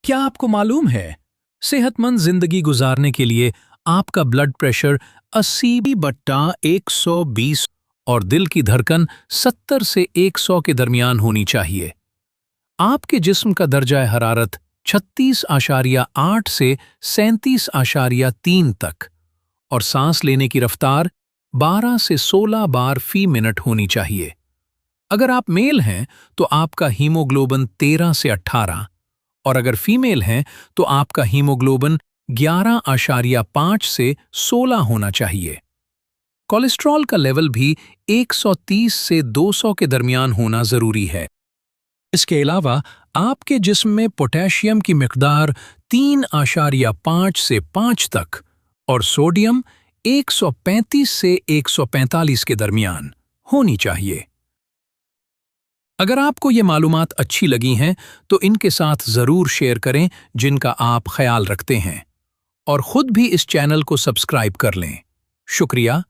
क्या आपको मालूम है, सेहतमंद जिंदगी गुजारने के लिए आपका ब्लड प्रेशर 80/120 और दिल की धड़कन 70 से 100 के दरमियान होनी चाहिए। आपके जिस्म का दर्जा हरारत 36.8 से 37.3 तक और सांस लेने की रफ्तार 12 से 16 बार फी मिनट होनी चाहिए। अगर आप मेल हैं तो आपका हीमोग्लोबिन 13 से 18 और अगर फीमेल हैं तो आपका हीमोग्लोबिन 11.5 से 16 होना चाहिए। कोलेस्ट्रॉल का लेवल भी 130 से 200 के दरमियान होना जरूरी है। इसके अलावा आपके जिस्म में पोटेशियम की मिकदार 3.5 से 5 तक और सोडियम 135 से 145 के दरमियान होनी चाहिए। अगर आपको ये मालूमात अच्छी लगी हैं तो इनके साथ ज़रूर शेयर करें जिनका आप ख्याल रखते हैं और ख़ुद भी इस चैनल को सब्सक्राइब कर लें। शुक्रिया।